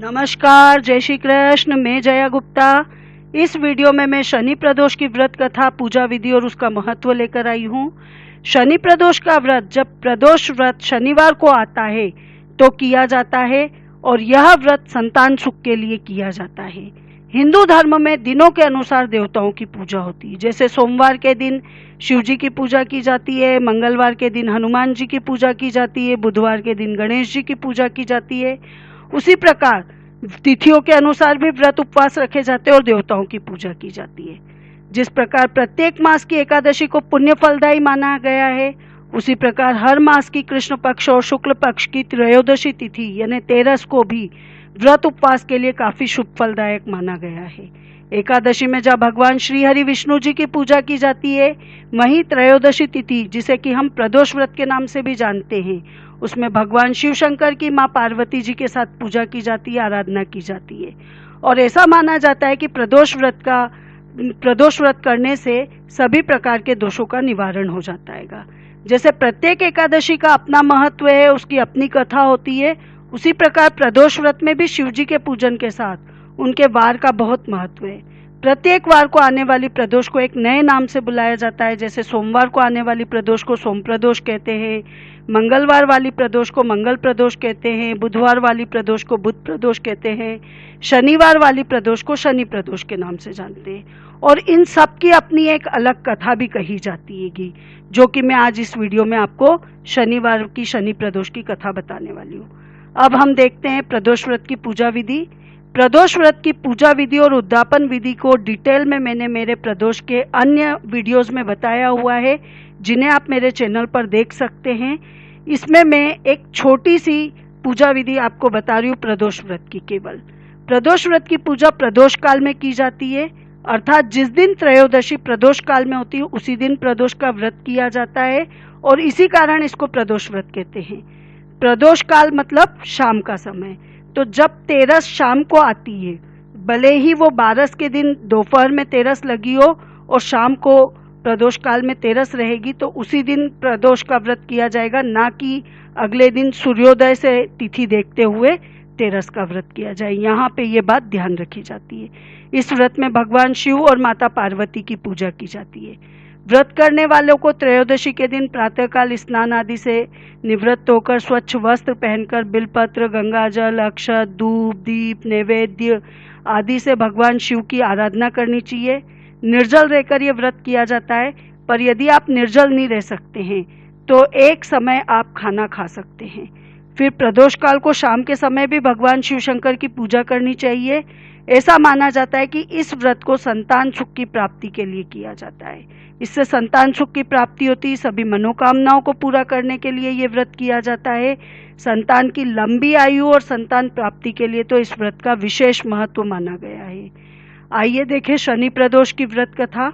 नमस्कार, जय श्री कृष्ण। मैं जया गुप्ता। इस वीडियो में मैं शनि प्रदोष की व्रत कथा, पूजा विधि और उसका महत्व लेकर आई हूँ। शनि प्रदोष का व्रत जब प्रदोष व्रत शनिवार को आता है तो किया जाता है और यह व्रत संतान सुख के लिए किया जाता है। हिंदू धर्म में दिनों के अनुसार देवताओं की पूजा होती है। जैसे सोमवार के दिन शिव जी की पूजा की जाती है, मंगलवार के दिन हनुमान जी की पूजा की जाती है, बुधवार के दिन गणेश जी की पूजा की जाती है। उसी प्रकार तिथियों के अनुसार भी व्रत उपवास रखे जाते हैं और देवताओं की पूजा की जाती है। जिस प्रकार प्रत्येक मास की एकादशी को पुण्य फलदायी माना गया है, उसी प्रकार हर मास की कृष्ण पक्ष और शुक्ल पक्ष की त्रयोदशी तिथि यानी 13 को भी व्रत उपवास के लिए काफी शुभ फलदायक माना गया है। एकादशी में जब भगवान श्री हरि विष्णु जी की पूजा की जाती है, वहीं त्रयोदशी तिथि जिसे कि हम प्रदोष व्रत के नाम से भी जानते हैं, उसमें भगवान शिव शंकर की माँ पार्वती जी के साथ पूजा की जाती है, आराधना की जाती है। और ऐसा माना जाता है कि प्रदोष व्रत करने से सभी प्रकार के दोषों का निवारण हो जाता है। जैसे प्रत्येक एकादशी का अपना महत्व है, उसकी अपनी कथा होती है, उसी प्रकार प्रदोष व्रत में भी शिव जी के पूजन के साथ उनके वार का बहुत महत्व है। प्रत्येक वार को आने वाली प्रदोष को एक नए नाम से बुलाया जाता है। जैसे सोमवार को आने वाली प्रदोष को सोम प्रदोष कहते हैं, मंगलवार वाली प्रदोष को मंगल प्रदोष कहते हैं, बुधवार वाली प्रदोष को बुध प्रदोष कहते हैं, शनिवार वाली प्रदोष को शनि प्रदोष के नाम से जानते हैं। और इन सब की अपनी एक अलग कथा भी कही जाती है, जो कि मैं आज इस वीडियो में आपको शनिवार की शनि प्रदोष की कथा बताने वाली हूँ। अब हम देखते हैं प्रदोष व्रत की पूजा विधि। प्रदोष व्रत की पूजा विधि और उद्यापन विधि को डिटेल में मैंने मेरे प्रदोष के अन्य वीडियोस में बताया हुआ है, जिन्हें आप मेरे चैनल पर देख सकते हैं। इसमें मैं एक छोटी सी पूजा विधि आपको बता रही हूँ प्रदोष व्रत की। केवल प्रदोष व्रत की पूजा प्रदोष काल में की जाती है, अर्थात जिस दिन त्रयोदशी प्रदोष काल में होती है उसी दिन प्रदोष का व्रत किया जाता है और इसी कारण इसको प्रदोष व्रत कहते हैं। प्रदोष काल मतलब शाम का समय। तो जब 13 शाम को आती है, भले ही वो 12 के दिन दोपहर में 13 लगी हो और शाम को प्रदोष काल में 13 रहेगी, तो उसी दिन प्रदोष का व्रत किया जाएगा, ना कि अगले दिन सूर्योदय से तिथि देखते हुए 13 का व्रत किया जाए। यहाँ पे ये बात ध्यान रखी जाती है। इस व्रत में भगवान शिव और माता पार्वती की पूजा की जाती है। व्रत करने वालों को त्रयोदशी के दिन प्रातःकाल स्नान आदि से निवृत्त होकर स्वच्छ वस्त्र पहनकर बिलपत्र, गंगाजल, अक्षत, धूप, दीप, नैवेद्य आदि से भगवान शिव की आराधना करनी चाहिए। निर्जल रहकर यह व्रत किया जाता है, पर यदि आप निर्जल नहीं रह सकते हैं तो एक समय आप खाना खा सकते हैं। फिर प्रदोष काल को शाम के समय भी भगवान शिव शंकर की पूजा करनी चाहिए। ऐसा माना जाता है कि इस व्रत को संतान सुख की प्राप्ति के लिए किया जाता है। इससे संतान सुख की प्राप्ति होती है। सभी मनोकामनाओं को पूरा करने के लिए ये व्रत किया जाता है। संतान की लंबी आयु और संतान प्राप्ति के लिए तो इस व्रत का विशेष महत्व माना गया है। आइए देखें शनि प्रदोष की व्रत कथा।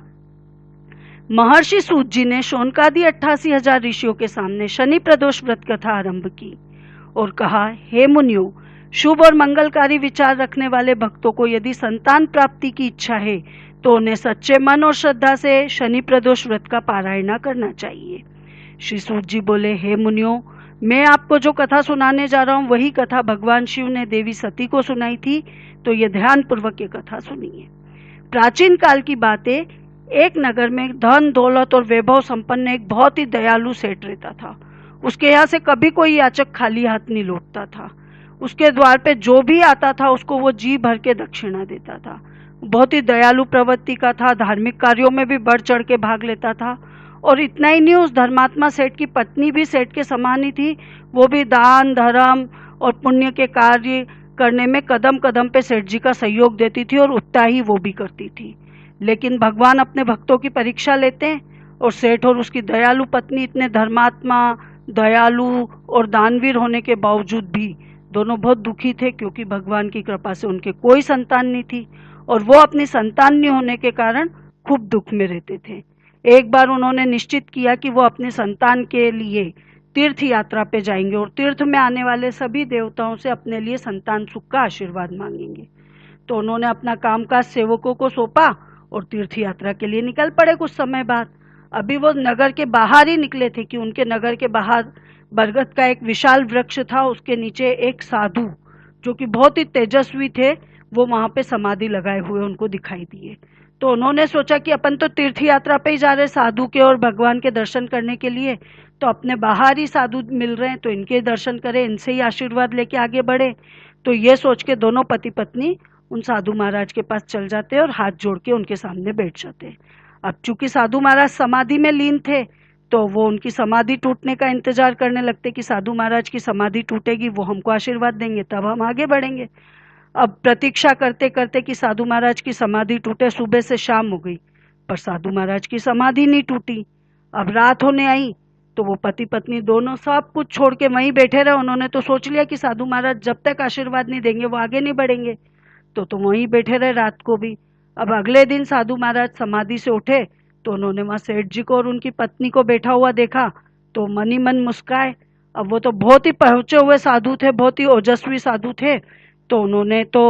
महर्षि सूत जी ने शौनकादि 88,000 ऋषियों के सामने शनि प्रदोष व्रत कथा आरंभ की और कहा, हे मुनियों, शुभ और मंगलकारी विचार रखने वाले भक्तों को यदि संतान प्राप्ति की इच्छा है तो उन्हें सच्चे मन और श्रद्धा से शनि प्रदोष व्रत का पारायण करना चाहिए। श्री सूत जी बोले, हे मुनियों, मैं आपको जो कथा सुनाने जा रहा हूँ वही कथा भगवान शिव ने देवी सती को सुनाई थी, तो ये ध्यान पूर्वक ये कथा सुनिए। प्राचीन काल की बात है। एक नगर में धन दौलत और वैभव संपन्न एक बहुत ही दयालु सेठ रहता था। उसके यहाँ से कभी कोई याचक खाली हाथ नहीं लौटता था। उसके द्वार पे जो भी आता था उसको वो जी भर के दक्षिणा देता था। बहुत ही दयालु प्रवृत्ति का था, धार्मिक कार्यों में भी बढ़ चढ़ के भाग लेता था। और इतना ही नहीं, उस धर्मात्मा सेठ की पत्नी भी सेठ के समान ही थी। वो भी दान धर्म और पुण्य के कार्य करने में कदम कदम पे सेठ जी का सहयोग देती थी और उतना ही वो भी करती थी। लेकिन भगवान अपने भक्तों की परीक्षा लेते हैं और सेठ और उसकी दयालु पत्नी इतने धर्मात्मा, दयालु और दानवीर होने के बावजूद भी दोनों बहुत दुखी थे, क्योंकि भगवान की कृपा से उनके कोई संतान नहीं थी और वो अपनी संतान नहीं होने के कारण खूब दुख में रहते थे। एक बार उन्होंने निश्चित किया कि वो अपने संतान के लिए तीर्थ यात्रा पे जाएंगे और तीर्थ में आने वाले सभी देवताओं से अपने लिए संतान सुख का आशीर्वाद मांगेंगे। तो उन्होंने अपना कामकाज सेवकों को सौंपा और तीर्थ यात्रा के लिए निकल पड़े। कुछ समय बाद अभी वो नगर के बाहर ही निकले थे कि उनके नगर के बाहर बरगद का एक विशाल वृक्ष था। उसके नीचे एक साधु जो कि बहुत ही तेजस्वी थे, वो वहां पे समाधि लगाए हुए उनको दिखाई दिए। तो उन्होंने सोचा कि अपन तो तीर्थ यात्रा पे ही जा रहे साधु के और भगवान के दर्शन करने के लिए, तो अपने बाहर ही साधु मिल रहे हैं तो इनके दर्शन करें, इनसे ही आशीर्वाद लेके आगे बढ़े। तो ये सोच के दोनों पति पत्नी उन साधु महाराज के पास चल जाते और हाथ जोड़ के उनके सामने बैठ जाते। अब चूंकि साधु महाराज समाधि में लीन थे, तो वो उनकी समाधि टूटने का इंतजार करने लगते कि साधु महाराज की समाधि टूटेगी, वो हमको आशीर्वाद देंगे, तब हम आगे बढ़ेंगे। अब प्रतीक्षा करते करते कि साधु महाराज की समाधि टूटे, सुबह से शाम हो गई, पर साधु महाराज की समाधि नहीं टूटी। अब रात होने आई तो वो पति पत्नी दोनों सब कुछ छोड़ के वहीं बैठे रहे। उन्होंने तो सोच लिया कि साधु महाराज जब तक आशीर्वाद नहीं देंगे वो आगे नहीं बढ़ेंगे, तो वहीं बैठे रहे रात को भी। अब अगले दिन साधु महाराज समाधि से उठे तो उन्होंने वहां सेठ जी को और उनकी पत्नी को बैठा हुआ देखा, तो मन ही मन मुस्काए। अब वो तो बहुत ही पहुंचे हुए साधु थे, बहुत ही ओजस्वी साधु थे, तो उन्होंने तो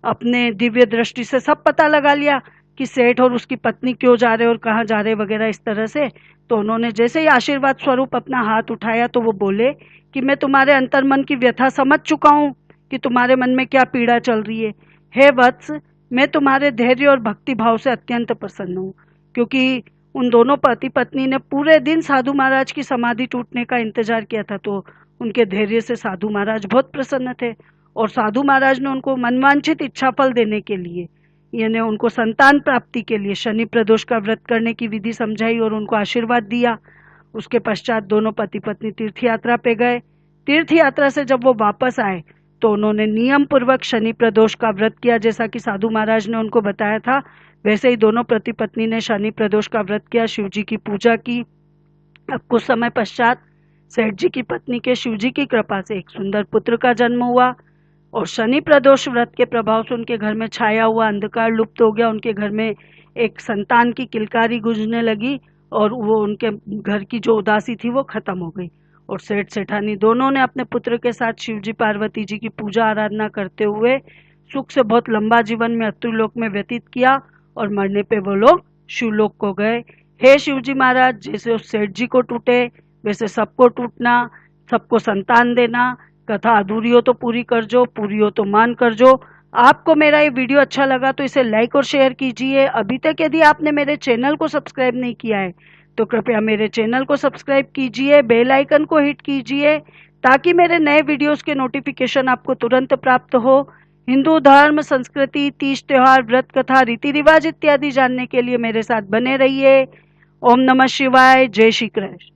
अपने दिव्य दृष्टि से सब पता लगा लिया कि सेठ और उसकी पत्नी क्यों जा रहे और कहाँ जा रहे वगैरह इस तरह से। तो उन्होंने जैसे ही आशीर्वाद स्वरूप अपना हाथ उठाया तो वो बोले कि मैं तुम्हारे अंतर्मन की व्यथा समझ चुका हूँ कि तुम्हारे मन में क्या पीड़ा चल रही है। हे वत्स, मैं तुम्हारे धैर्य और भक्ति भाव से अत्यंत प्रसन्न हूँ, क्योंकि उन दोनों पति पत्नी ने पूरे दिन साधु महाराज की समाधि टूटने का इंतजार किया था, तो उनके धैर्य से साधु महाराज बहुत प्रसन्न थे। और साधु महाराज ने उनको मनवांछित इच्छा फल देने के लिए, यानी उनको संतान प्राप्ति के लिए शनि प्रदोष का व्रत करने की विधि समझाई और उनको आशीर्वाद दिया। उसके पश्चात दोनों पति पत्नी तीर्थ यात्रा पे गए। तीर्थ यात्रा से जब वो वापस आए तो उन्होंने नियम पूर्वक शनि प्रदोष का व्रत किया, जैसा कि साधु महाराज ने उनको बताया था। वैसे ही दोनों पति पत्नी ने शनि प्रदोष का व्रत किया, शिव जी की पूजा की। अब कुछ समय पश्चात सेठ जी की पत्नी के शिव जी की कृपा से एक सुंदर पुत्र का जन्म हुआ और शनि प्रदोष व्रत के प्रभाव से उनके घर में छाया हुआ अंधकार लुप्त हो गया। उनके घर में एक संतान की किलकारी गूंजने लगी और वो उनके घर की जो उदासी थी वो खत्म हो गई। और सेठ सेठानी दोनों ने अपने पुत्र के साथ शिव जी पार्वती जी की पूजा आराधना करते हुए सुख से बहुत लंबा जीवन में अत्रिलोक में व्यतीत किया और मरने पे वो लोग शिवलोक को गए। हे शिव जी महाराज, जैसे उस सेठ जी को टूटे वैसे सबको टूटना, सबको संतान देना। कथा अधूरी हो तो पूरी कर जो, पूरी हो तो मान कर जो। आपको मेरा ये वीडियो अच्छा लगा तो इसे लाइक और शेयर कीजिए। अभी तक यदि आपने मेरे चैनल को सब्सक्राइब नहीं किया है तो कृपया मेरे चैनल को सब्सक्राइब कीजिए, बेल आइकन को हिट कीजिए, ताकि मेरे नए वीडियोस के नोटिफिकेशन आपको तुरंत प्राप्त हो। हिंदू धर्म, संस्कृति, तीज त्योहार, व्रत कथा, रीति रिवाज इत्यादि जानने के लिए मेरे साथ बने रहिए। ओम नमः शिवाय। जय श्री कृष्ण।